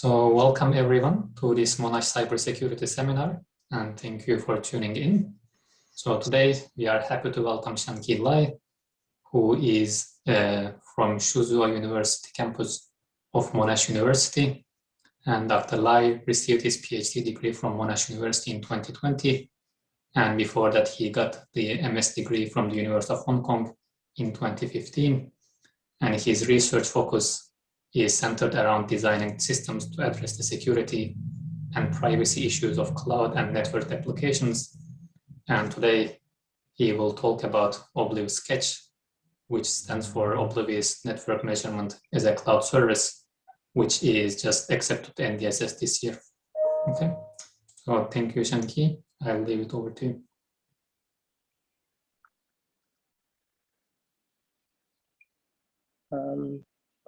So welcome everyone to this Monash Cybersecurity Seminar, and thank you for tuning in. So today we are happy to welcome Shangqi Lai, who is from Shuzhou University campus of Monash University. And Dr. Lai received his PhD degree from Monash University in 2020. And before that, he got the MS degree from the University of Hong Kong in 2015. And his research focus is centered around designing systems to address the security and privacy issues of cloud and network applications. And today he will talk about OblivSketch, which stands for Oblivious Network Measurement as a Cloud Service, which is just accepted to NDSS this year. Okay, so thank you, Shangqi. I'll leave it over to you.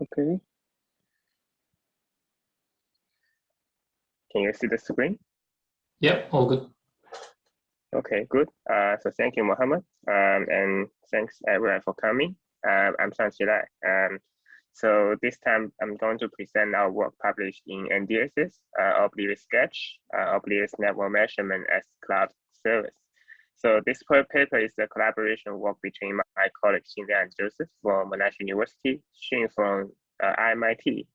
Okay. Can you see the screen? Yep, all good. Okay, good. So thank you, Mohammed, and thanks everyone for coming. I'm Shangqi Lai. So this time I'm going to present our work published in NDSS, OblivSketch, Oblivious Network Measurement as Cloud Service. So this paper is a collaboration work between my colleagues Xing Liang and Joseph from Monash University, Xing from MIT,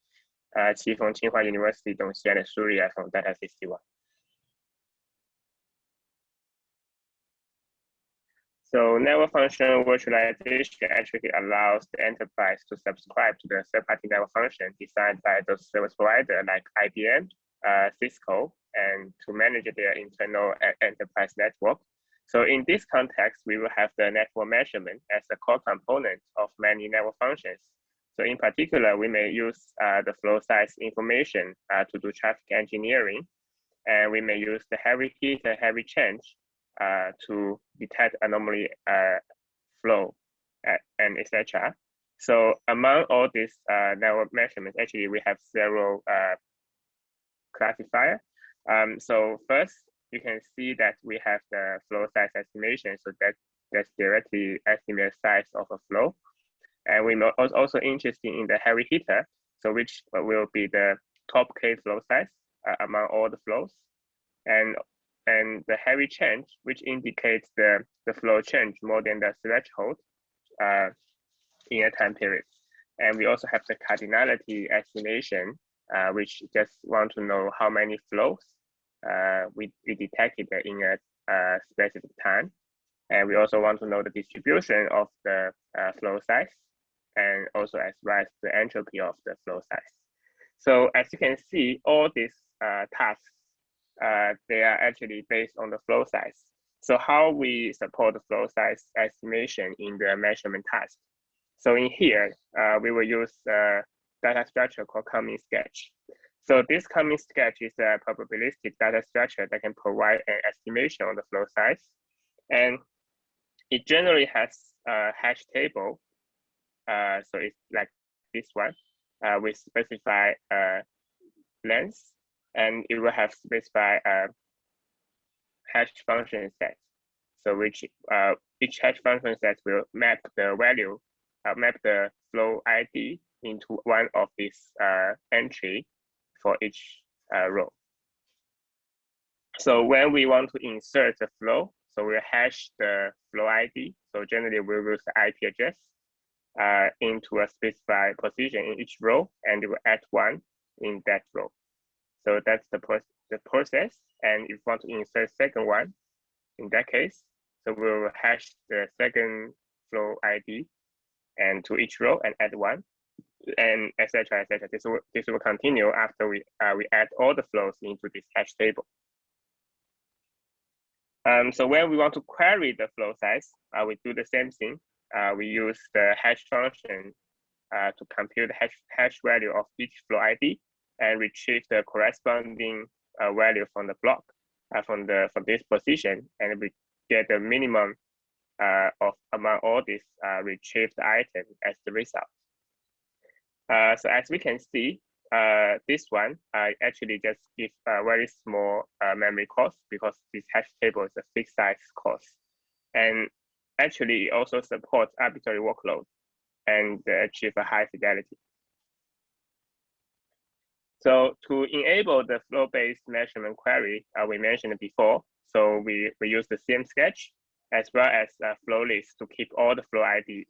Qi from Tsinghua University, Dongxian and Surya from Data 61. So network function virtualization actually allows the enterprise to subscribe to the third-party network function designed by those service providers like IBM, Cisco, and to manage their internal enterprise network. So in this context, we will have the network measurement as a core component of many network functions. So in particular, we may use the flow size information to do traffic engineering, and we may use the heavy heat and heavy change to detect anomaly flow and etc. So among all these network measurements, actually we have several classifiers. So first, you can see that we have the flow size estimation. So that's directly estimate size of a flow. And we're also interested in the heavy hitter, so which will be the top K flow size among all the flows. And the heavy change, which indicates the flow change more than the threshold in a time period. And we also have the cardinality estimation, which just want to know how many flows we detected in a specific time. And we also want to know the distribution of the flow size, and also as well as the entropy of the flow size. So as you can see, all these tasks, they are actually based on the flow size. So how we support the flow size estimation in the measurement task. So in here, we will use a data structure called coming sketch. So this coming sketch is a probabilistic data structure that can provide an estimation on the flow size. And it generally has a hash table. So it's like this one, with specified length, and it will have specified hash function set. So which each hash function set will map the value, map the flow ID into one of these entry for each row. So when we want to insert the flow, so we'll hash the flow ID. So generally we will use the IP address into a specified position in each row, and we will add one in that row. So that's the process. And if you want to insert second one, in that case, so we will hash the second flow ID and to each row and add one, and etc. etc. This will continue after we add all the flows into this hash table. So when we want to query the flow size, we do the same thing. We use the hash function to compute the hash value of each flow ID and retrieve the corresponding value from the block from this position, and we get the minimum of among all these retrieved items as the result. So as we can see, this one actually just gives a very small memory cost, because this hash table is a fixed size cost, and actually it also supports arbitrary workload and achieve a high fidelity. So to enable the flow-based measurement query we mentioned before, so we use the CM sketch as well as flow list to keep all the flow ID.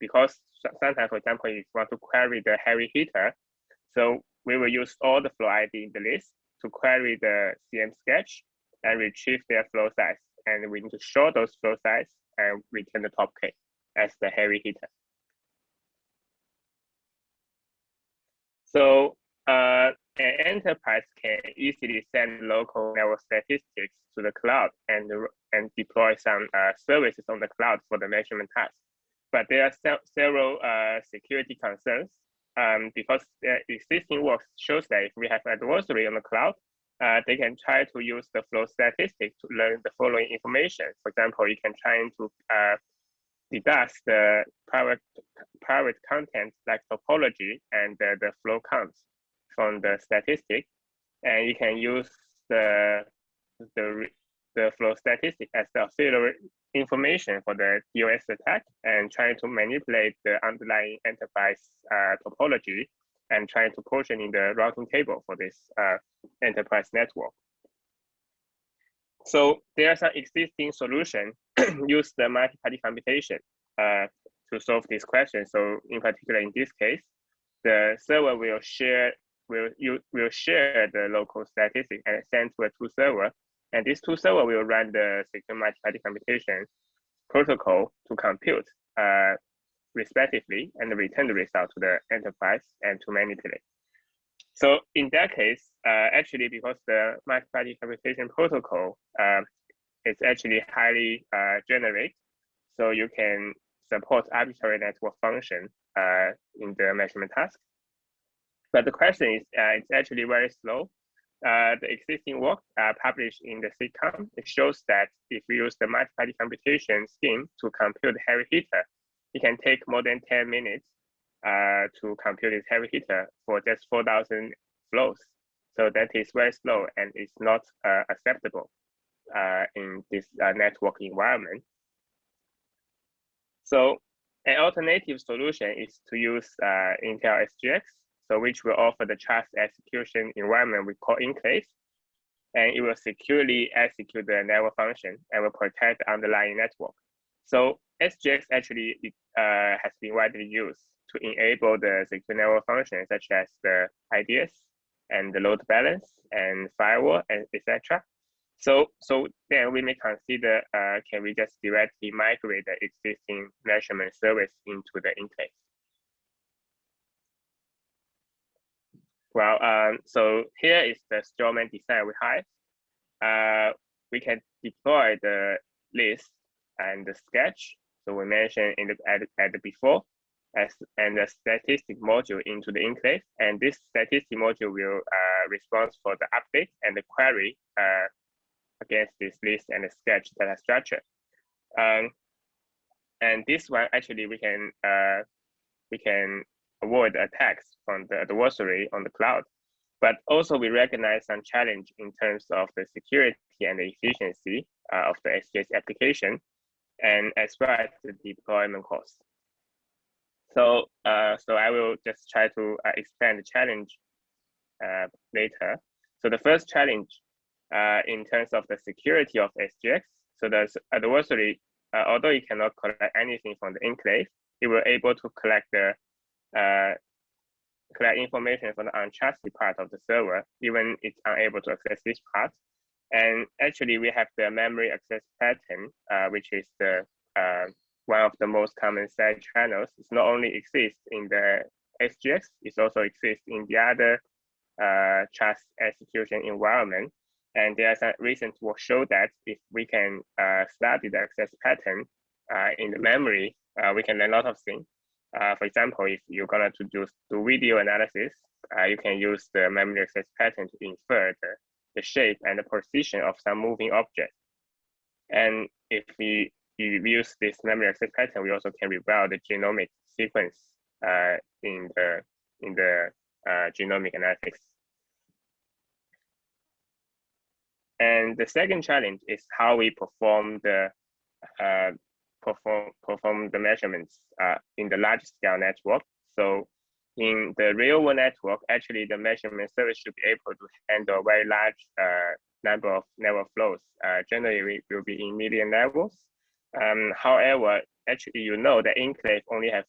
Because sometimes, for example, if you want to query the heavy heater, so we will use all the flow ID in the list to query the CM sketch and retrieve their flow size. And we need to show those flow size and return the top K as the heavy heater. So an enterprise can easily send local network statistics to the cloud and deploy some services on the cloud for the measurement task. But there are several security concerns because the existing work shows that if we have adversary on the cloud, they can try to use the flow statistic to learn the following information. For example, you can try to deduct the private content like topology and the flow counts from the statistic, and you can use the flow statistic as the auxiliary information for the DOS attack and try to manipulate the underlying enterprise topology and try to portion in the routing table for this enterprise network. So there are some existing solutions use the multi-party computation to solve this question. So in particular, in this case, the server will share the local statistic and send to a two server, and these two server will run the secure multi-party computation protocol to compute respectively and return the result to the enterprise and to manipulate. So in that case, actually, because the multi-party computation protocol is actually highly generic, so you can support arbitrary network function in the measurement task. But the question is, it's actually very slow. The existing work published in the SIGCOMM, it shows that if we use the multi-party computation scheme to compute the heavy heater, it can take more than 10 minutes to compute this heavy heater for just 4,000 flows. So that is very slow and it's not acceptable in this network environment. So an alternative solution is to use Intel SGX, so which will offer the trust execution environment we call enclave, and it will securely execute the network function and will protect the underlying network. So SGX actually has been widely used to enable the secure network functions such as the IDS and the load balance and firewall and etc. So then we may consider can we just directly migrate the existing measurement service into the enclave? Well, so here is the strawman design we have. We can deploy the list and the sketch. So we mentioned in the before, and the statistic module into the enclave, and this statistic module will respond for the update and the query against this list and the sketch data structure. And this one actually we can avoid attacks from the adversary on the cloud, but also we recognize some challenge in terms of the security and the efficiency of the SGX application, and as well as the deployment cost. So I will just try to explain the challenge later. So the first challenge in terms of the security of SGX, so the adversary, although it cannot collect anything from the enclave, it will able to collect the information from the untrusted part of the server, even it's unable to access this part. And actually, we have the memory access pattern, which is the one of the most common side channels. It's not only exists in the SGX, it also exists in the other trust execution environment. And there are some recent work show that if we can study the access pattern in the memory, we can learn a lot of things. For example, if you're gonna do video analysis, you can use the memory access pattern to infer the shape and the position of some moving object. And if we use this memory access pattern, we also can reveal the genomic sequence in the genomic analytics. And the second challenge is how we perform the measurements in the large scale network. So in the real world network, actually the measurement service should be able to handle a very large number of network flows. Generally, it will be in million levels. However, actually, you know that enclave only have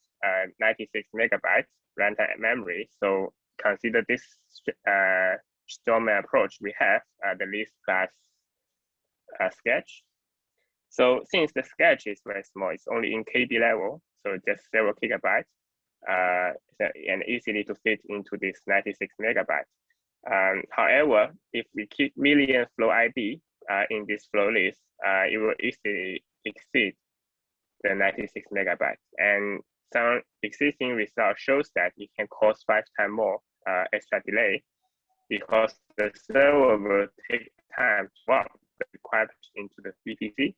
96 megabytes runtime memory. So consider this strawman approach we have, the list plus sketch. So since the sketch is very small, it's only in KB level, so just several gigabytes, and easily to fit into this 96 megabytes. However, if we keep million flow ID in this flow list, it will easily exceed the 96 megabytes. And some existing results shows that it can cause 5 times more extra delay because the server will take time to swap the required into the VPC.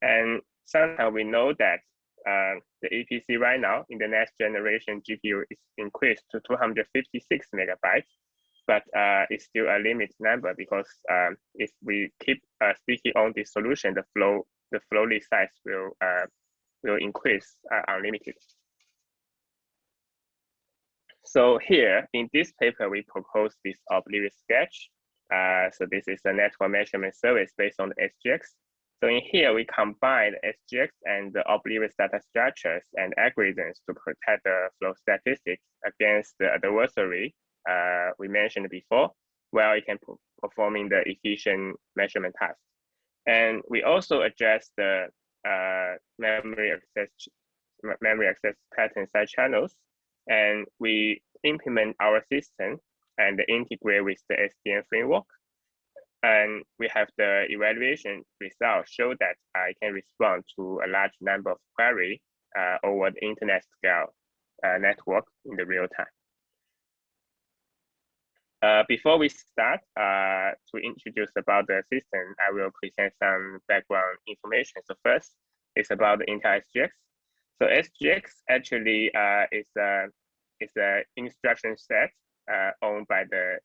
And somehow we know that the EPC right now in the next generation GPU is increased to 256 megabytes, but it's still a limited number because if we keep sticking on this solution, the flow list size will increase unlimited. So here in this paper, we propose this OblivSketch. So this is a network measurement service based on the SGX. So in here, we combine SGX and the Oblivious data structures and algorithms to protect the flow statistics against the adversary we mentioned before, while it can performing the efficient measurement task. And we also address the memory access pattern side channels, and we implement our system and integrate with the SDN framework. And we have the evaluation results show that I can respond to a large number of queries over the internet scale network in the real time. Before we start to introduce about the system, I will present some background information. So first, it's about the Intel SGX. So SGX actually is an instruction set owned by the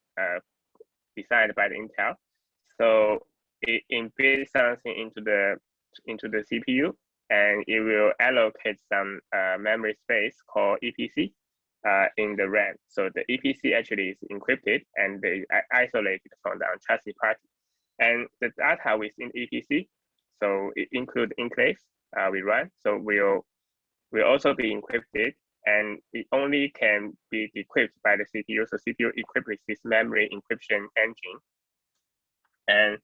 designed by the Intel. So it embeds something into the CPU, and it will allocate some memory space called EPC in the RAM. So the EPC actually is encrypted and they isolated from the untrusted party. And the data within EPC, so it includes enclaves we run. So will also be encrypted, and it only can be decrypted by the CPU. So CPU equipped with this memory encryption engine. And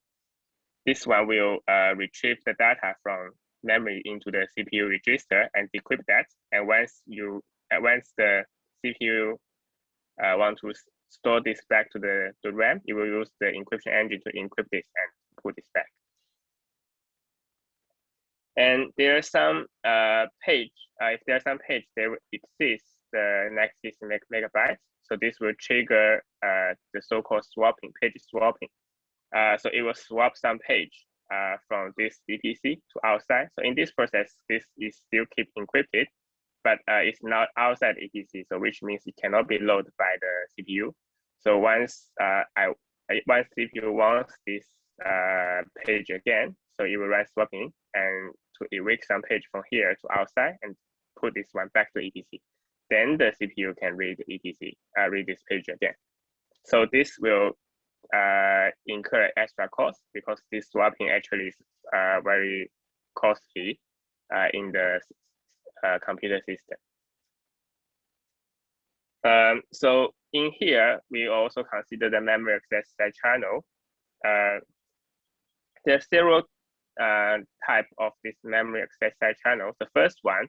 this one will retrieve the data from memory into the CPU register and decrypt that. And once the CPU want to store this back to the RAM, it will use the encryption engine to encrypt this and put this back. And there's some page. If there's some page, there exists the next 6 megabytes. So this will trigger the so-called swapping, page swapping. So it will swap some page from this VPC to outside. So in this process, this is still keep encrypted, but it's not outside EPC. So which means it cannot be loaded by the CPU. So once once CPU wants this page again, so it will run swapping and to evict some page from here to outside and put this one back to EPC. Then the CPU can read the EPC, read this page again. So this will incur extra cost because this swapping actually is very costly in the computer system. So in here, we also consider the memory access side channel. There are several types of this memory access side channel. The first one,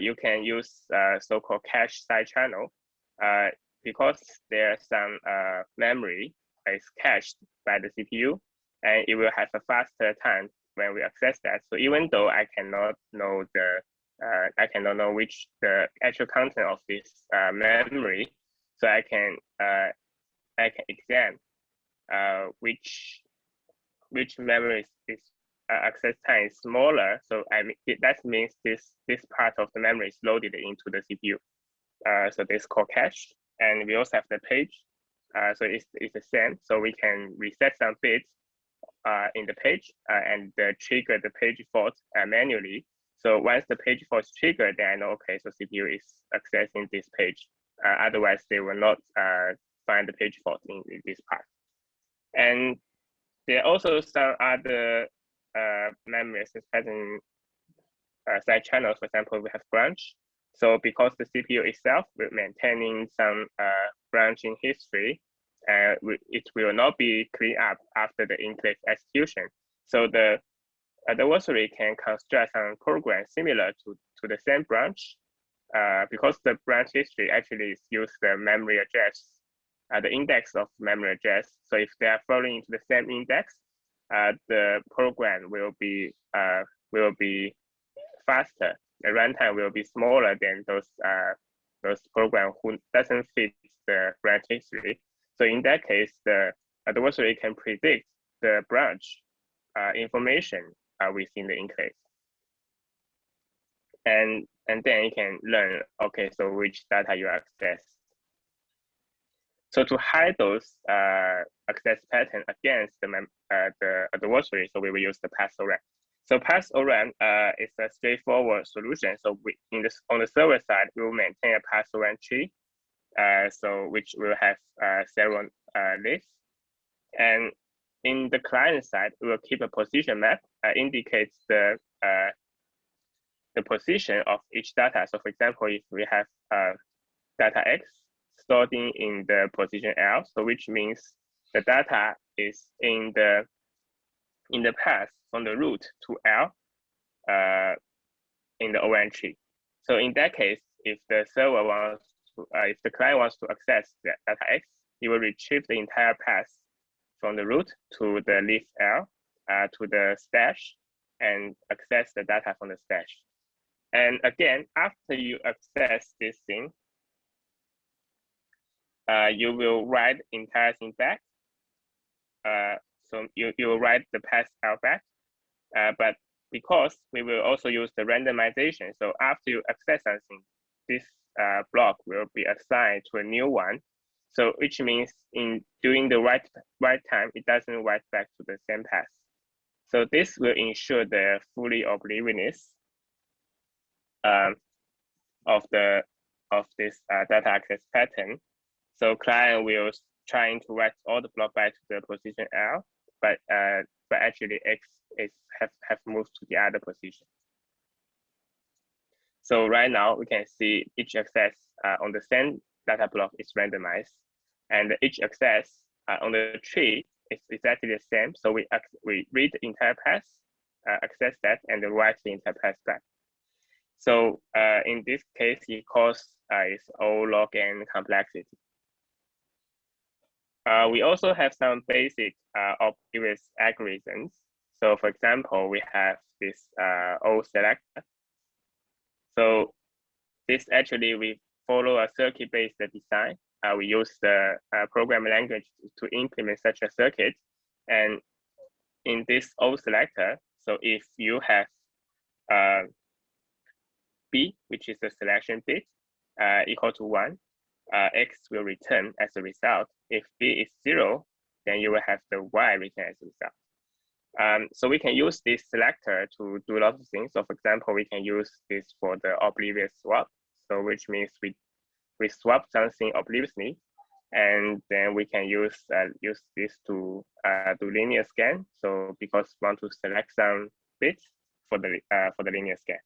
you can use so-called cache side channel because there's some memory is cached by the CPU, and it will have a faster time when we access that. So even though I cannot know which the actual content of this memory, so I can examine which memory is access time is smaller. So that means this part of the memory is loaded into the CPU. So this is called cache, and we also have the page. So it's the same. So we can reset some bits in the page and trigger the page fault manually. So once the page fault is triggered, then I know, okay, so CPU is accessing this page Otherwise, they will not find the page fault in this part. And there are also some other memory access pattern side channels. For example, we have branch. So because the CPU itself will maintaining some branching history, it will not be cleaned up after the enclave execution. So the adversary can construct some program similar to the same branch, because the branch history actually use the memory address, the index of memory address. So if they are falling into the same index, the program will be faster. The runtime will be smaller than those programs who doesn't fit the branch history. So in that case, the adversary can predict the branch information within the enclave, and then you can learn, okay, so which data you access. So to hide those access pattern against the adversary, so we will use the PassOrange. So PassOrange is a straightforward solution. So on the server side, we will maintain a PassOrange tree, so which will have several lists. And in the client side, we will keep a position map, indicates the position of each data. So for example, if we have data X stored in the position L, so which means the data is in the path from the root to L in the orange tree. So in that case, if the server wants to, if the client wants to access the data X, he will retrieve the entire path from the root to the list L to the stash and access the data from the stash. And again, after you access this thing, you will write the entire thing back. So you will write the path L back, but because we will also use the randomization, so after you access something, this block will be assigned to a new one. So which means during the write time, it doesn't write back to the same path. So this will ensure the fully obliviousness of this data access pattern. So client will trying to write all the block back to the position L, but actually X have moved to the other position. So right now we can see each access on the same data block is randomized, and each access on the tree is exactly the same. So we read the entire path, access that, and then write the entire path back. So in this case, it causes its O log n complexity. We also have some basic Oblivious algorithms. So for example, we have this O selector. So this actually, we follow a circuit-based design. We use the programming language to implement such a circuit. And in this O selector, so if you have B, which is the selection bit, equal to 1, X will return as a result. If B is 0, then you will have the Y return as a result. So we can use this selector to do a lot of things. So for example, we can use this for the Oblivious swap. So which means we swap something obliviously, and then we can use this to do linear scan. So because we want to select some bits for the linear scan.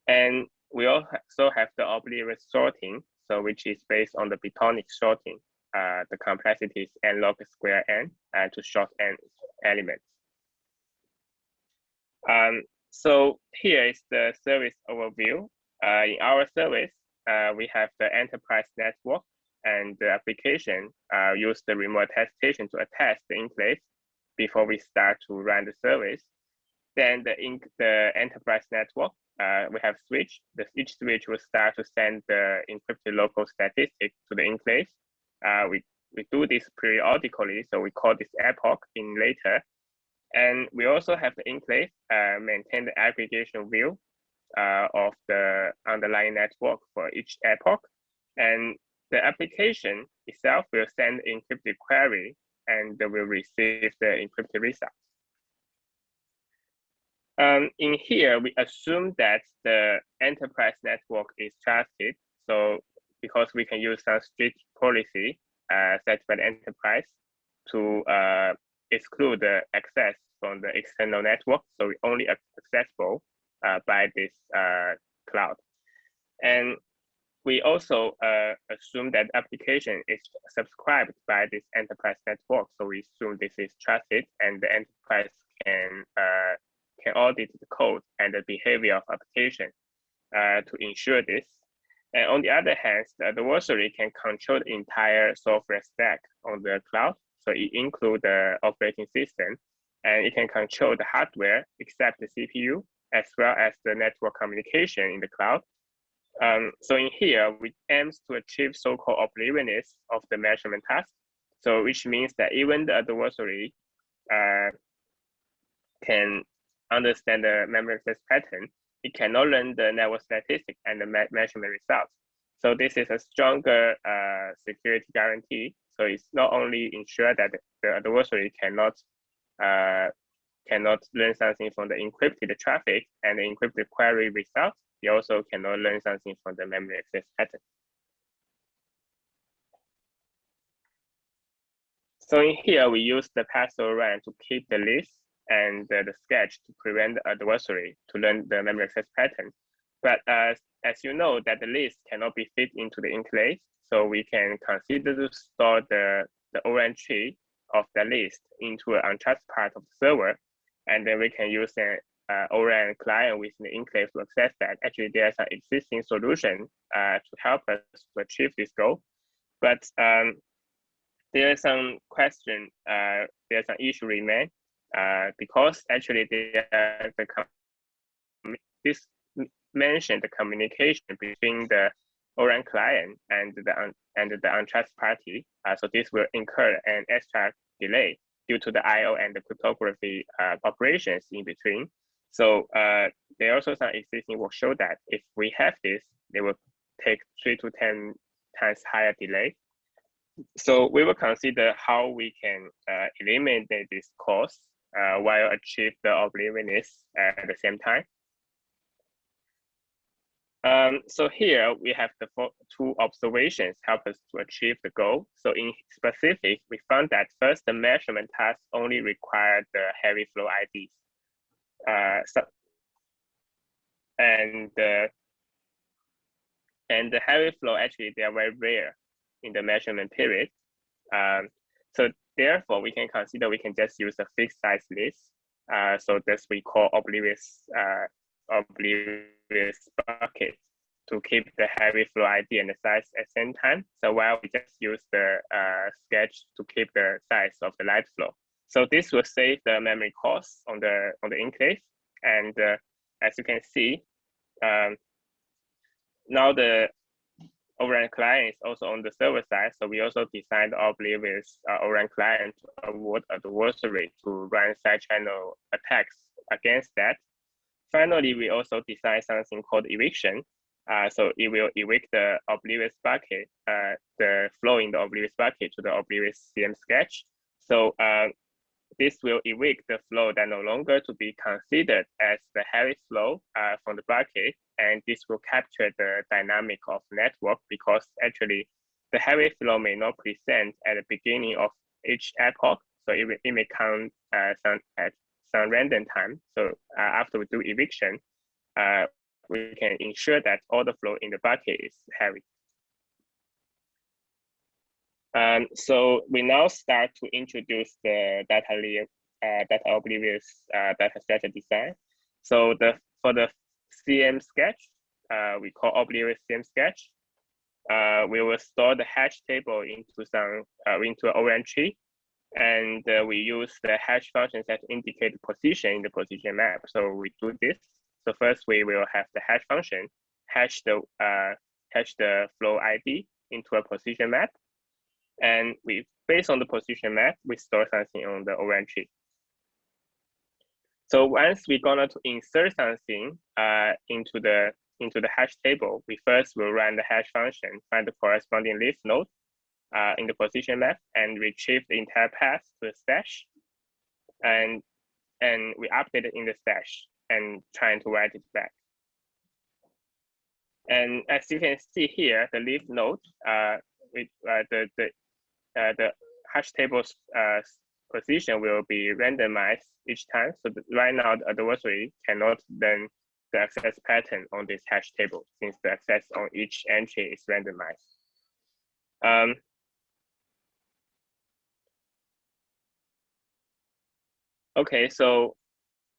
And we also have the Oblivious sorting, so which is based on the Bitonic sorting. The complexity is n log square n to short n elements. So here is the service overview. In our service, we have the enterprise network, and the application use the remote attestation to attest the enclave before we start to run the service. Then the enterprise network, we have switch. Each switch will start to send the encrypted local statistic to the enclave. We do this periodically, so we call this epoch in later. And we also have the enclave maintain the aggregation view of the underlying network for each epoch. And the application itself will send encrypted query and will receive the encrypted result. In here, we assume that the enterprise network is trusted. So because we can use some strict policy set by the enterprise to exclude the access from the external network. So we only accessible by this cloud. And we also assume that application is subscribed by this enterprise network. So we assume this is trusted and the enterprise can audit the code and the behavior of application to ensure this. And on the other hand, the adversary can control the entire software stack on the cloud. So it includes the operating system, and it can control the hardware except the CPU, as well as the network communication in the cloud. So in here, we aim to achieve so-called obliviousness of the measurement task. So which means that even the adversary can understand the memory access pattern, it cannot learn the network statistics and the measurement results. So this is a stronger security guarantee. So it's not only ensure that the adversary cannot learn something from the encrypted traffic and the encrypted query results, you also cannot learn something from the memory access pattern. So in here, we use the PassOrange to keep the list and the sketch to prevent the adversary to learn the memory access pattern. But as you know, that the list cannot be fit into the enclave, so we can consider to store the orange tree of the list into an untrusted part of the server, and then we can use an ORAN client within the enclave to access that. Actually, there's an existing solution to help us to achieve this goal. But there is some question, there's an issue remain, because actually this mentioned the communication between the ORAN client and the untrusted party. So this will incur an extra delay due to the I/O and the cryptography operations in between. So there are also some existing work show that if we have this, they will take 3 to 10 times higher delay. So we will consider how we can eliminate this cost while achieve the obliviousness at the same time. So here we have the two observations help us to achieve the goal. So in specific, we found that first, the measurement task only required the heavy flow IDs. And the heavy flow, actually, they are very rare in the measurement period. So therefore, we can consider we can just use a fixed size list. So this we call Oblivious bucket to keep the heavy flow ID and the size at the same time. So while we just use the sketch to keep the size of the light flow. So this will save the memory costs on the enclave. And as you can see, now the ORAN client is also on the server side. So we also designed the Oblivious ORAN client to avoid adversary to run side channel attacks against that. Finally, we also designed something called eviction. So it will evict the Oblivious bucket, the flow in the Oblivious bucket to the Oblivious CM sketch. So this will evict the flow that no longer to be considered as the heavy flow from the bucket, and this will capture the dynamic of network because actually the heavy flow may not present at the beginning of each epoch, so it may come at some random time. So after we do eviction, we can ensure that all the flow in the bucket is heavy. So we now start to introduce the data Oblivious data structure design. So for the CM sketch, we call Oblivious CM sketch. We will store the hash table into an ORAN tree, and we use the hash functions that indicate the position in the position map. So we do this. So first, we will have the hash function hash the flow ID into a position map. And based on the position map, we store something on the ORAN tree. So once we're gonna to insert something into the hash table, we first will run the hash function, find the corresponding list node in the position map, and retrieve the entire path to the stash, and we update it in the stash and trying to write it back. And as you can see here, the leaf node with the hash table's position will be randomized each time. So right now, the adversary cannot learn the access pattern on this hash table since the access on each entry is randomized. Okay, so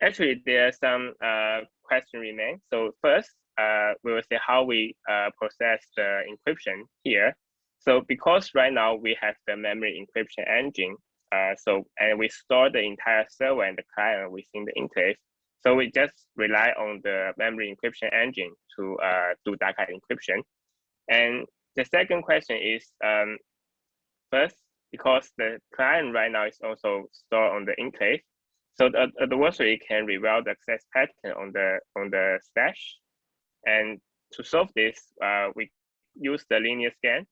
actually there are some questions remain. So first, we will see how we process the encryption here. So because right now we have the memory encryption engine, and we store the entire server and the client within the enclave. So we just rely on the memory encryption engine to do data encryption. And the second question is, first, because the client right now is also stored on the enclave, so the adversary can reveal the access pattern on the stash. And to solve this, we use the linear scan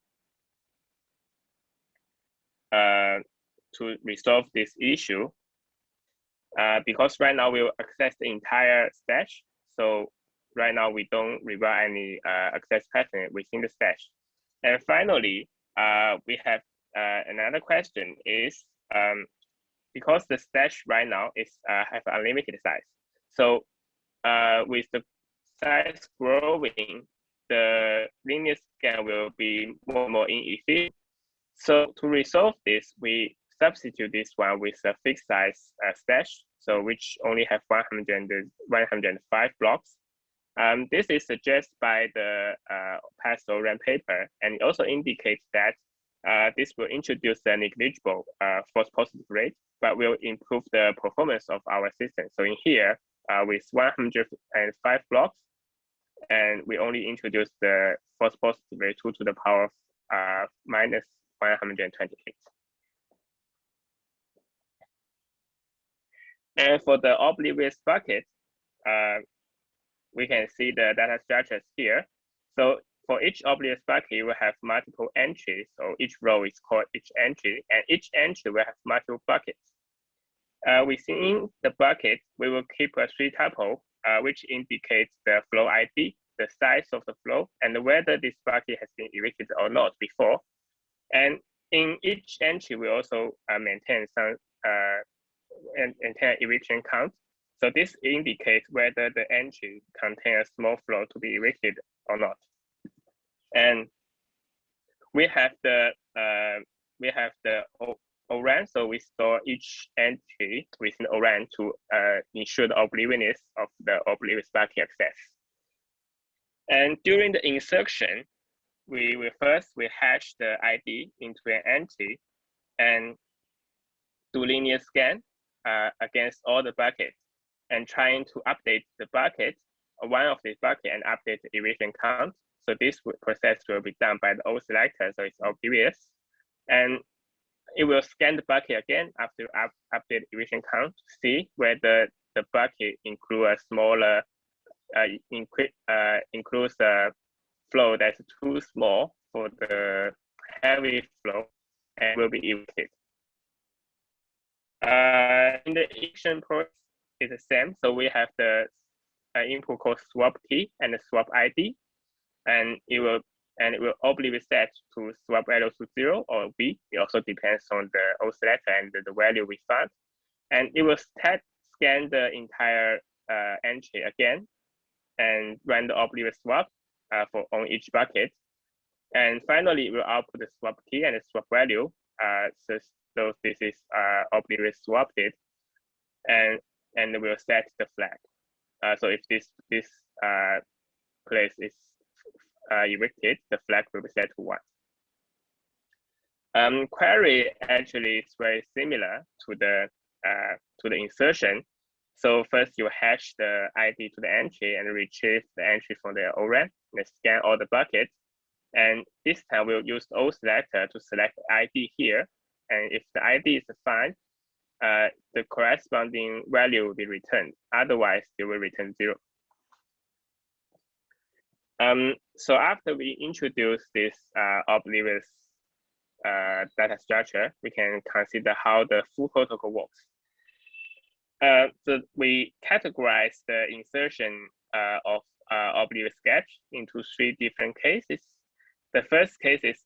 to resolve this issue. Because right now we'll access the entire stash. So right now we don't reveal any access pattern within the stash. And finally, we have another question is, because the stash right now is have unlimited size. So with the size growing, the linear scan will be more and more inefficient. So to resolve this, we substitute this one with a fixed size stash, so which only have 105 blocks. This is suggested by the PassOrange paper, and it also indicates that this will introduce a negligible false positive rate, but will improve the performance of our system. So in here, with 105 blocks, and we only introduce the false positive rate 2 to the power of minus 128. And for the Oblivious bucket, we can see the data structures here. So for each Oblivious bucket, you will have multiple entries. So each row is called each entry, and each entry will have multiple buckets. Within the bucket, we will keep a 3 tuple, which indicates the flow ID, the size of the flow, and whether this bucket has been evicted or not before. And in each entry, we also maintain some eviction count. So this indicates whether the entry contains a small flow to be evicted or not. And we have the ORAN, so we store each entry within ORAN to ensure the obliviousness of the Oblivious bucket access. And during the insertion, we hash the ID into an entry and do linear scan against all the buckets and trying to update the bucket, one of the bucket, and update the evasion count. So this process will be done by the Selector, so it's Oblivious. And it will scan the bucket again after update evasion count to see whether the bucket includes a smaller, includes a flow that's too small for the heavy flow and will be evicted. In the eviction process is the same. So we have the input called swap key and the swap ID, and it will Oblivious set to swap value to 0 or B. It also depends on the Selector and the value we found, and it will scan the entire entry again and run the Oblivious swap on each bucket. And finally, it will output the swap key and the swap value. So this is Oblivious swapped, and we'll set the flag. So if this place is evicted, the flag will be set to 1. Query actually is very similar to the insertion. So first you hash the ID to the entry and retrieve the entry from the ORAN and scan all the buckets. And this time we'll use the Selector to select the ID here. And if the ID is fine, the corresponding value will be returned. Otherwise, it will return 0. So after we introduce this Oblivious data structure, we can consider how the full protocol works. So we categorize the insertion of OblivSketch into 3 different cases. The first case is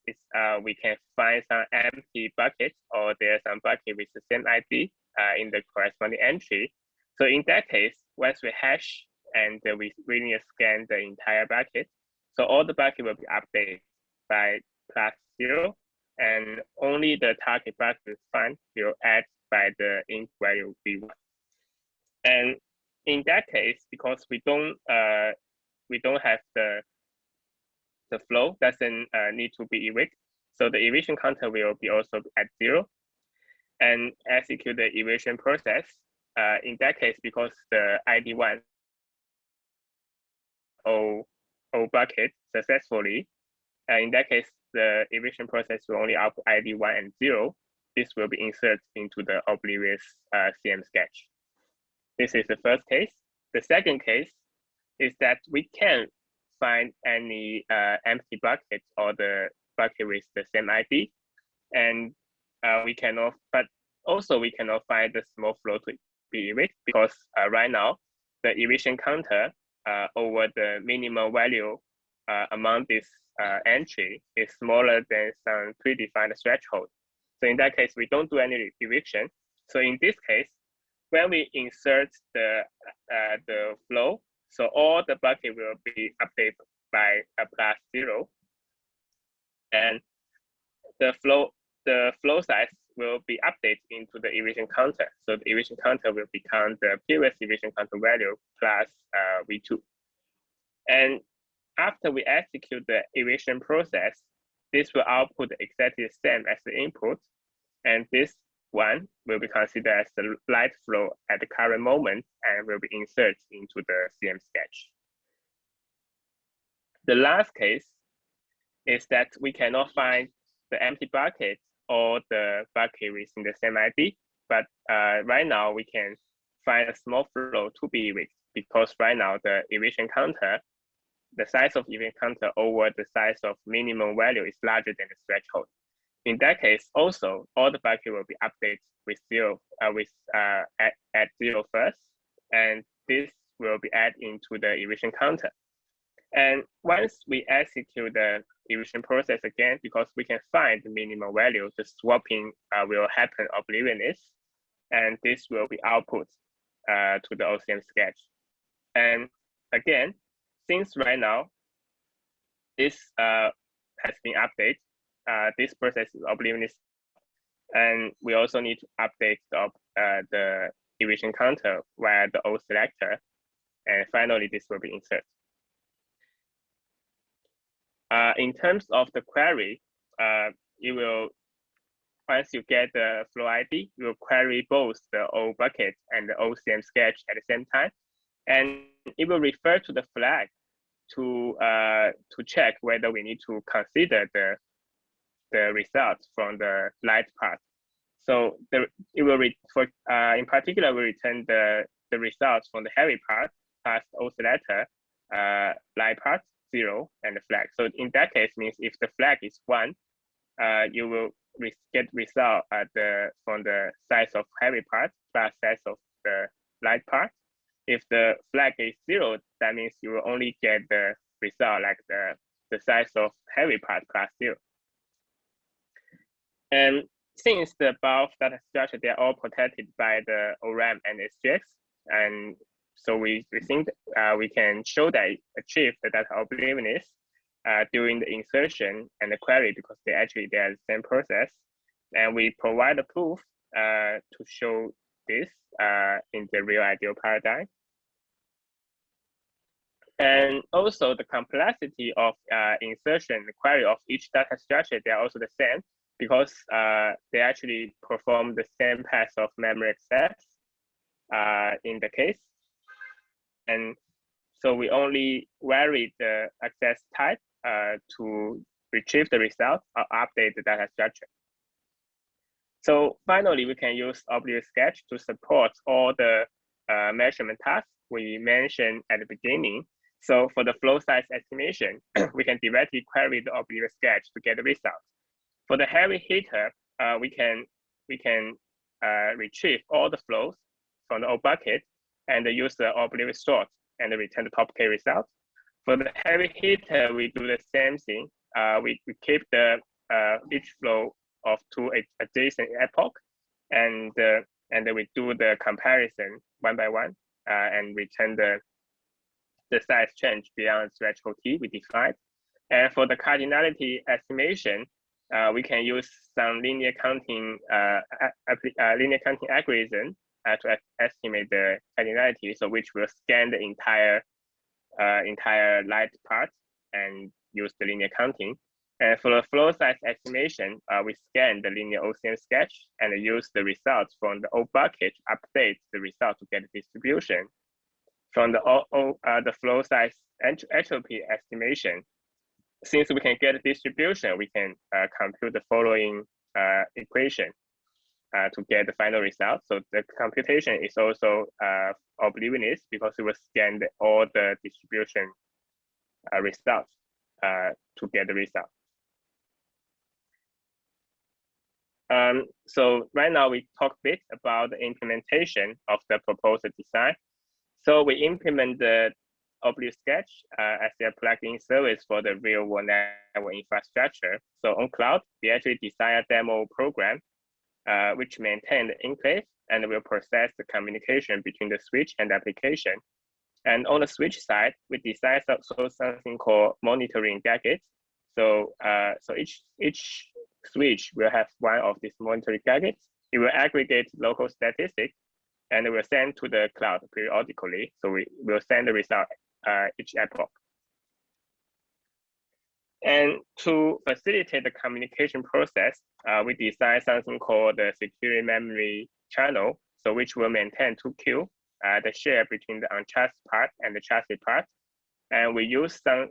we can find some empty buckets, or there's some bucket with the same ID in the corresponding entry. So in that case, once we hash and we linear scan the entire bucket, so all the bucket will be updated by +0, and only the target bucket found will add by the int value v1. And in that case, because we don't have the flow doesn't need to be erased, so the evasion counter will be also at 0, and execute the evasion process. In that case, because the ID1 O bucket successfully, in that case, the evasion process will only output ID1 and 0. This will be inserted into the Oblivious CM sketch. This is the first case. The second case is that we can find any empty bucket or the bucket with the same ID, and we cannot find the small flow to be erased, because right now the evasion counter over the minimum value among this entry is smaller than some predefined threshold. So in that case, we don't do any evasion. So in this case, when we insert the flow, so all the bucket will be updated by a +0, and the flow size will be updated into the evasion counter. So the evasion counter will become the previous evasion counter value plus v2. And after we execute the evasion process, this will output exactly the same as the input, and this one will be considered as the light flow at the current moment and will be inserted into the CM sketch. The last case is that we cannot find the empty bucket or the bucket within the same ID, but right now we can find a small flow to be erased, because right now the evasion counter, the size of evasion counter over the size of minimum value is larger than the threshold. In that case, also all the bucket will be updated with 0, at 0 first, and this will be added into the evasion counter. And once we execute the evasion process again, because we can find the minimum value, the swapping will happen obliviously, and this will be output to the OCM sketch. And again, since right now this has been updated, this process is oblivious, and we also need to update the evasion counter via the O selector, and finally this will be inserted. In terms of the query, you will, once you get the flow ID, you will query both the O bucket and the OCM sketch at the same time, and it will refer to the flag to check whether we need to consider the results from the light part. So it will in particular will return the results from the heavy part plus O selector, light part 0 and the flag. So in that case means if the flag is 1, you will get result from the size of heavy part plus size of the light part. If the flag is 0, that means you will only get the result like the size of heavy part plus 0. And since the above data structure, they are all protected by the ORAM and SGX, and so we think we can show that achieve the data obliviousness during the insertion and the query, because they are the same process, and we provide a proof to show this in the real ideal paradigm. And also the complexity of insertion and query of each data structure, they are also the same, because they actually perform the same path of memory access in the case. And so we only vary the access type to retrieve the result or update the data structure. So finally, we can use OblivSketch to support all the measurement tasks we mentioned at the beginning. So for the flow size estimation, we can directly query the OblivSketch to get the result. For the heavy hitter, we can retrieve all the flows from the O bucket and use the Oblivious sort and return the top K result. For the heavy hitter, we do the same thing. We keep the each flow of two adjacent epoch, and then we do the comparison one by one, and return the size change beyond threshold T we defined. And for the cardinality estimation, we can use some linear counting algorithm to estimate the cardinality, so which will scan the entire light part and use the linear counting. And for the flow size estimation, we scan the linear OCM sketch and use the results from the O bucket to update the result to get the distribution. From the flow size entropy estimation, since we can get a distribution, we can compute the following equation to get the final result. So the computation is also oblivious because we will scan all the distribution results to get the result. So right now we talk a bit about the implementation of the proposed design. So we implement the OblivSketch as a plugin service for the real-world network infrastructure. So on cloud, we actually design a demo program which maintain the enclave and will process the communication between the switch and the application. And on the switch side, we design something called monitoring gadgets. So each switch will have one of these monitoring gadgets. It will aggregate local statistics and it will send to the cloud periodically. So we will send the result each epoch. And to facilitate the communication process, we design something called the security memory channel, so which will maintain two queues, the share between the untrusted part and the trusted part. And we use some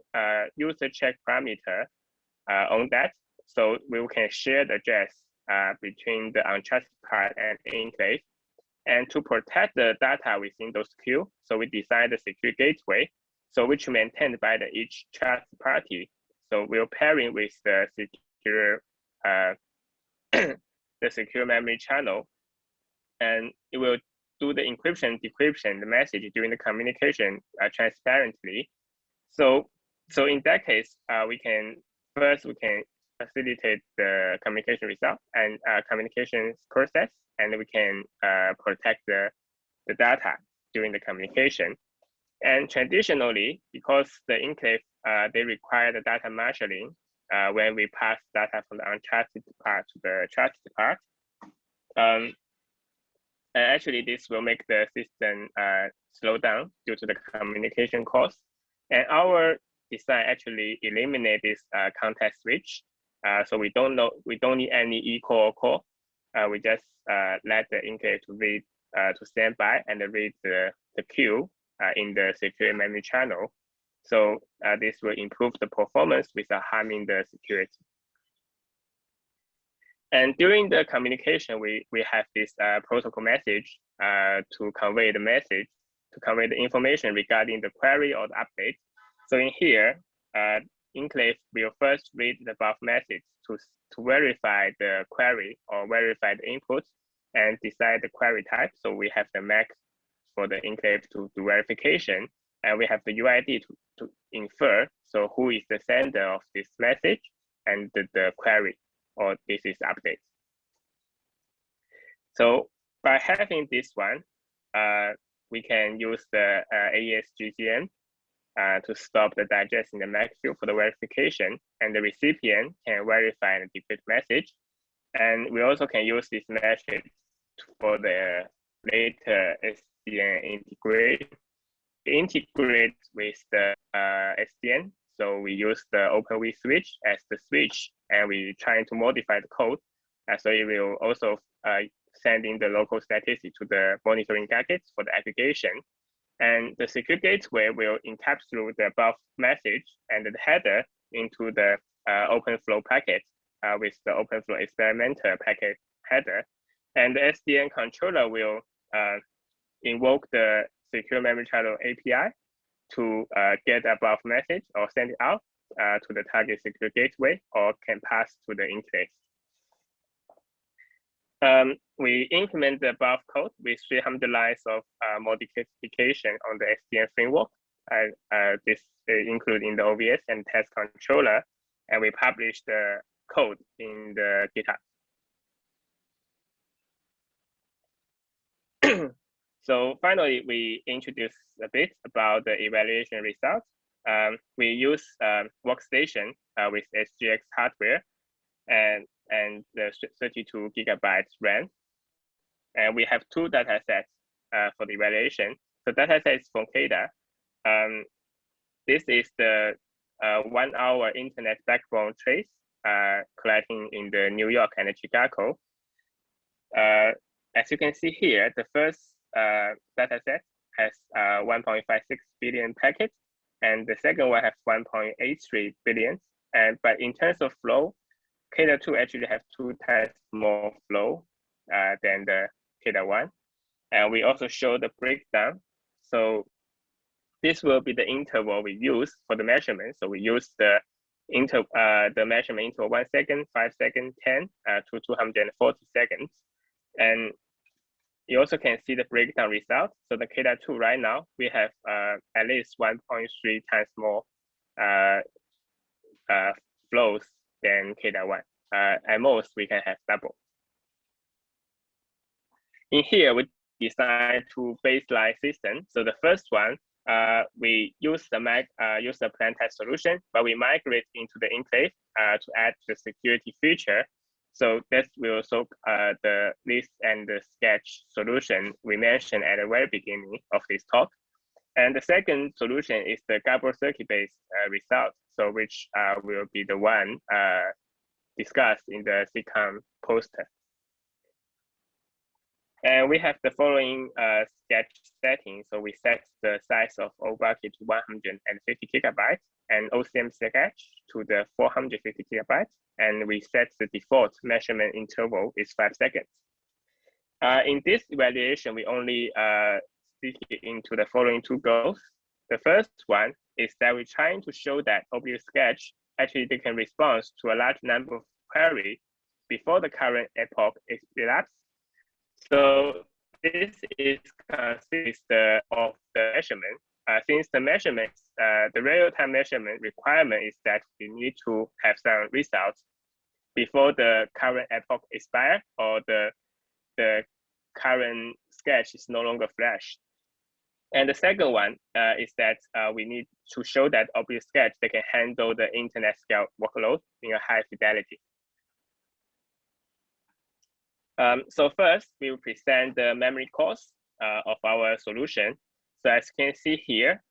user check parameter on that, so we can share the address between the untrusted part and enclave. And to protect the data within those queues, so we design the secure gateway, so which maintained by each trusted party. So we're pairing with the secure the secure memory channel, and it will do the encryption, decryption, the message during the communication transparently. So in that case, we can facilitate the communication result and communications process, and we can protect the data during the communication. And traditionally, because the enclave, they require the data marshalling when we pass data from the untrusted part to the trusted part. And actually, this will make the system slow down due to the communication cost. And our design actually eliminates this context switch. So we don't need any equal or call. We just let the enclave to read to stand by and read the queue in the secure memory channel. So this will improve the performance without harming the security. And during the communication, we have this protocol message to convey the message, to convey the information regarding the query or the update. So in here, enclave will first read the above message to verify the query or verify the input and decide the query type. So we have the MAC for the enclave to do verification, and we have the UID to infer, so who is the sender of this message and the query, or this is update. So by having this one, we can use the AES GTM to stop the digesting the MAC field for the verification, and the recipient can verify and decrypt message. And we also can use this message for the later SDN integrate with the SDN. So we use the OpenV switch as the switch, and we trying to modify the code. So it will also send in the local statistics to the monitoring gadgets for the aggregation. And the secure gateway will encapsulate the above message and the header into the OpenFlow packet with the OpenFlow experimenter packet header. And the SDN controller will invoke the secure memory channel API to get above message or send it out to the target secure gateway, or can pass to the enclave. We implement the above code with 300 lines of modification on the SDN framework. This including the OBS and test controller, and we publish the code in the GitHub. So finally, we introduce a bit about the evaluation results. We use workstation with SGX hardware and the 32 GB RAM. And we have two data sets for the evaluation. So data set is from CADA. This is the 1 hour internet backbone trace collecting in the New York and Chicago. As you can see here, the first data set has 1.56 billion packets, and the second one has 1.83 billion. But in terms of flow, CADA2 actually have 2 times more flow than the CADA1. And we also show the breakdown. So this will be the interval we use for the measurement. So we use the measurement interval 1 second, 5 seconds, 10 to 240 seconds. And you also can see the breakdown result. So the CADA2 right now, we have at least 1.3 times more flows than CADA1. At most, we can have double. In here, we designed 2 baseline systems. So the first one, we use the plain text solution, but we migrate into the enclave to add the security feature. So that will solve the list and the sketch solution we mentioned at the very beginning of this talk. And the second solution is the Gabor circuit-based result, so which will be the one discussed in the CCOM poster. And we have the following sketch settings. So we set the size of OBucket to 150 GB and OCM sketch to the 450 GB. And we set the default measurement interval is 5 seconds. In this evaluation, we only stick into the following 2 goals. The first one is that we're trying to show that OblivSketch actually they can respond to a large number of queries before the current epoch is elapsed. So this is consist of the measurement. Since the measurement, the real-time measurement requirement is that we need to have some results before the current epoch expires or the current sketch is no longer flashed. And the second one is that we need to show that OblivSketch they can handle the internet scale workload in a high fidelity. So first, we will present the memory cost of our solution. So as you can see here,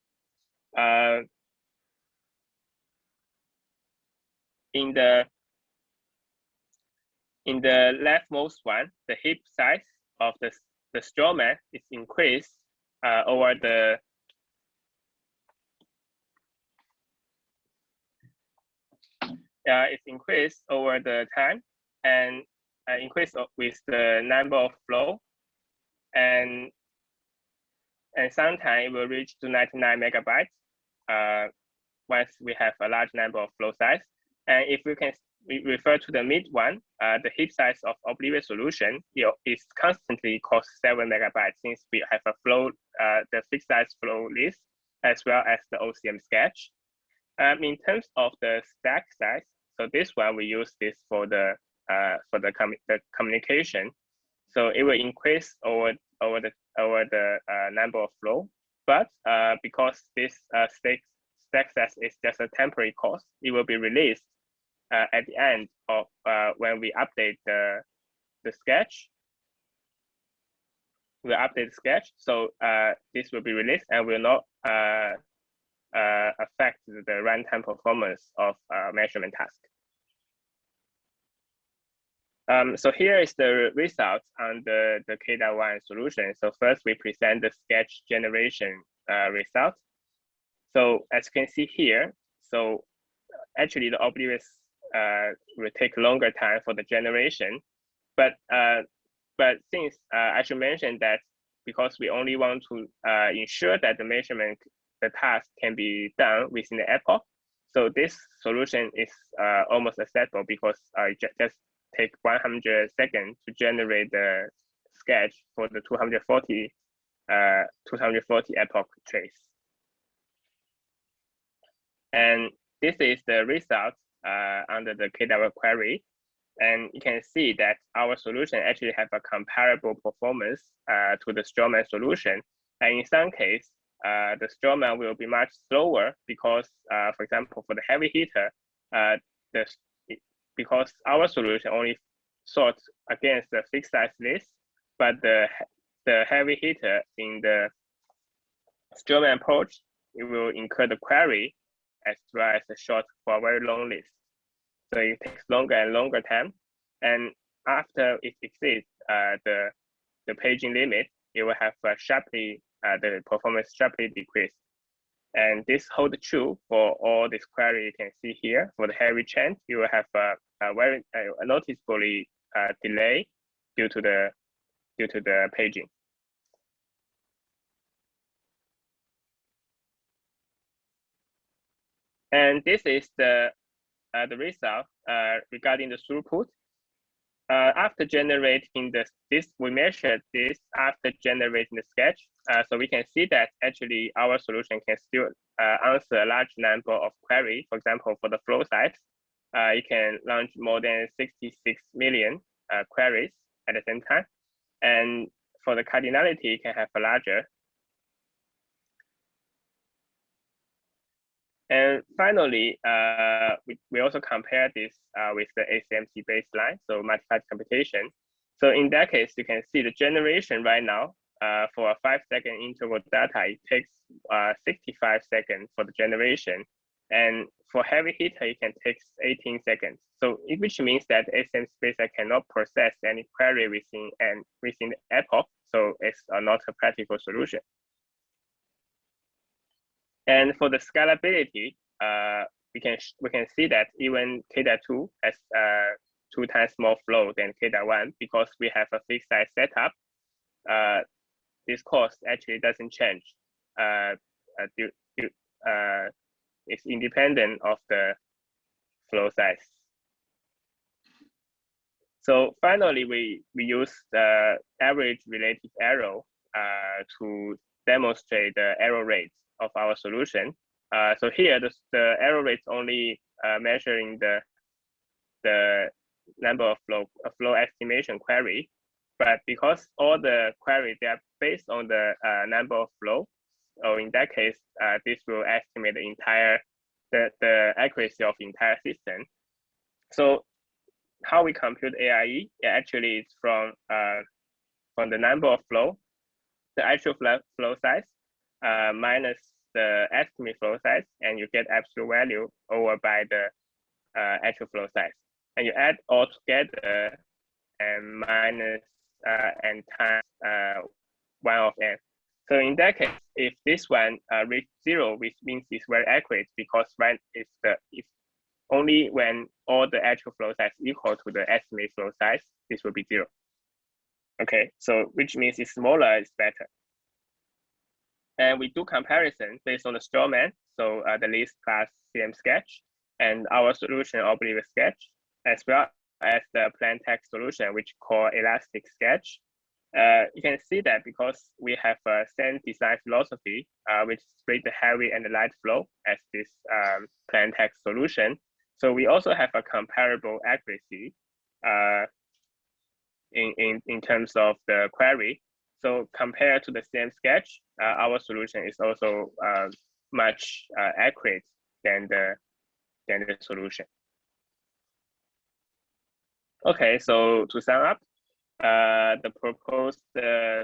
in the leftmost one, the heap size of the strawman is increased over the it's increased over the time and increase with the number of flow, and sometimes it will reach to 99 megabytes once we have a large number of flow size. And if we can refer to the mid one, the heap size of Oblivious solution is constantly cost 7 megabytes since we have a flow, the fixed size flow list as well as the OCM sketch. In terms of the stack size, so this one we use this for the communication, so it will increase over the number of flow. But because this stack size is just a temporary cost, it will be released at the end of when we update the sketch. We'll update the sketch, so this will be released and will not affect the runtime performance of measurement task. So here is the result on the CADA1 solution. So first we present the sketch generation result. So as you can see here, so actually the Oblivious will take longer time for the generation, but since I should mention that because we only want to ensure that the measurement, the task can be done within the epoch, so this solution is almost acceptable because just take 100 seconds to generate the sketch for the 240 epoch trace. And this is the result under the KW query. And you can see that our solution actually have a comparable performance to the strawman solution. And in some cases, the strawman will be much slower because, for example, for the heavy hitter, because our solution only sorts against the fixed size list, but the heavy hitter in the strawman approach, it will incur the query as well as the short for a very long list. So it takes longer and longer time. And after it exceeds the paging limit, it will have the performance sharply decreased. And this holds true for all this query you can see here. For the heavy chain, you will have a very noticeably delay due to the paging. And this is the result regarding the throughput. After generating we measured this after generating the sketch. So we can see that actually our solution can still answer a large number of queries. For example, for the flow size, you can launch more than 66 million queries at the same time. And for the cardinality, you can have a larger. And finally, we also compare this with the ACMC baseline, so multiplied computation. So in that case, you can see the generation right now for a 5-second interval data, it takes 65 seconds for the generation. And for heavy hitter, it can take 18 seconds. So which means that ACMC baseline cannot process any query within the epoch. So it's not a practical solution. And for the scalability, we can see that even KDA2 has 2 times more flow than KDA1 because we have a fixed size setup. This cost actually doesn't change. It's independent of the flow size. So finally, we use the average relative error to demonstrate the error rate of our solution. So here, the error rate only measuring the number of flow estimation query, but because all the queries they are based on the number of flow, so in that case, this will estimate the accuracy of the entire system. So how we compute AIE? Actually, it's from the number of flow, the actual flow size, minus the estimate flow size, and you get absolute value over by the actual flow size. And you add all together and minus and times 1 of n. So in that case, if this one reaches 0, which means it's very accurate because it's only when all the actual flow size equal to the estimate flow size, this will be 0. Okay, so which means it's smaller, it's better. And we do comparison based on the strawman, so the list plus CM sketch, and our solution OblivSketch, as well as the plain text solution, which called ElasticSketch. You can see that because we have a same design philosophy, which split the heavy and the light flow as this plain text solution. So we also have a comparable accuracy in terms of the query. So compared to the same sketch, our solution is also much accurate than the solution. Okay, so to sum up, the proposed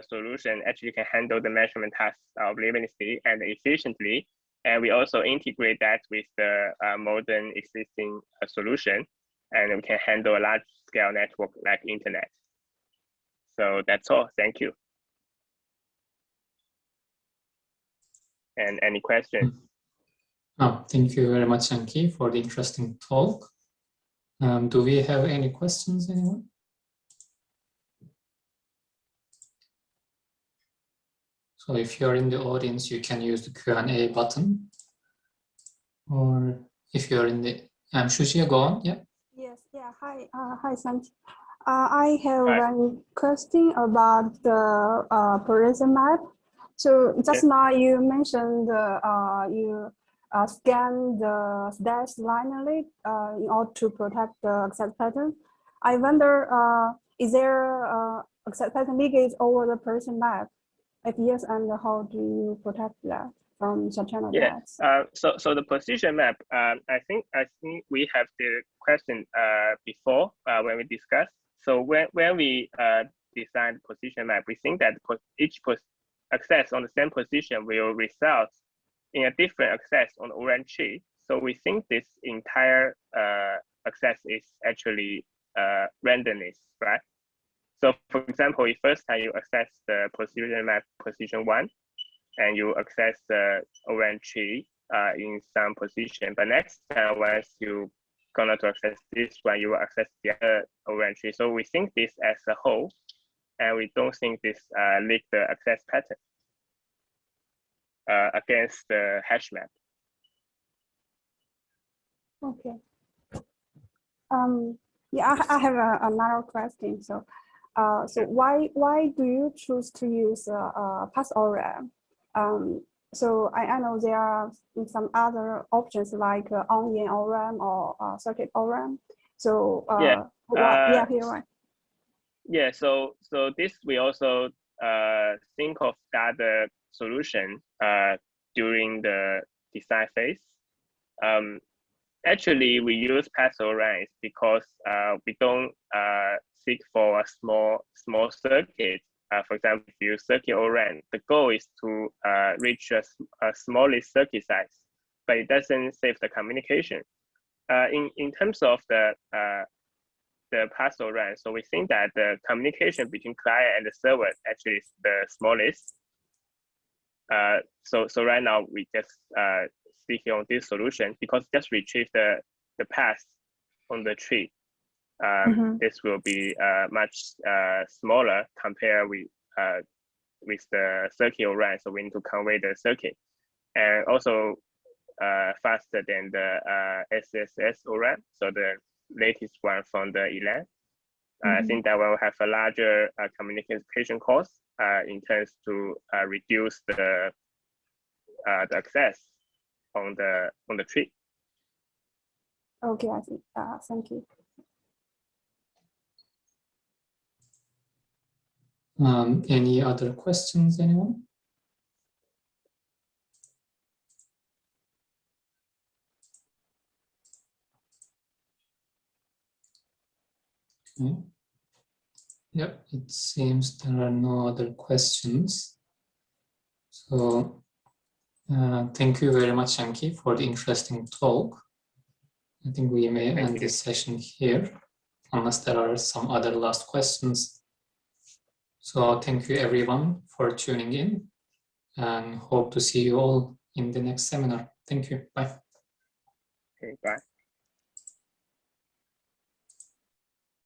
solution actually can handle the measurement tasks obliviously and efficiently, and we also integrate that with the modern existing solution, and we can handle a large-scale network like internet. So that's all. Thank you. And any questions? Oh, thank you very much, Shangqi, for the interesting talk. Do we have any questions, anyone? So if you're in the audience, you can use the Q&A button. Or if you're in the, Shushia, go on, yeah? Yes, yeah, hi, Shangqi. I have one question about the Parisian map. So just now you mentioned you scan the stash linearly in order to protect the access pattern. I wonder, is there access pattern leakage over the person map? If yes, and how do you protect that from such an attack? So the position map, I think we have the question before when we discussed. So when we design position map, we think that each access on the same position will result in a different access on the orange tree. So we think this entire access is actually randomness, right? So for example, if first time you access the position map position 1, and you access the orange tree in some position, but next time once you gonna to access this one, you will access the other orange tree. So we think this as a whole, and we don't think this leak the access pattern against the hash map. Okay. Yeah, I have another question. So, why do you choose to use PassOrange? So I know there are some other options like onion ORAM or circuit ORAM. So yeah, right. Yeah. So this we also think of that the solution during the design phase. Actually, we use PassOrange because we don't seek for a small circuit. For example, if you use circuit ORAN, the goal is to reach a smallest circuit size, but it doesn't save the communication. In terms of the PassOrange, so we think that the communication between client and the server actually is the smallest. So right now we just sticking on this solution because just retrieve the path on the tree. This will be much smaller compared with the circuit ORAN. So we need to convey the circuit, and also faster than the SSS ORAN. So the latest one from the ELAN. I think that will have a larger communication cost in terms to reduce the access on the tree. Okay, I see. Thank you. Any other questions, anyone? Okay. Yep, it seems there are no other questions. So thank you very much, Shangqi, for the interesting talk. I think we may end this session here, unless there are some other last questions. So thank you everyone for tuning in, and hope to see you all in the next seminar. Thank you. Bye. Okay, bye.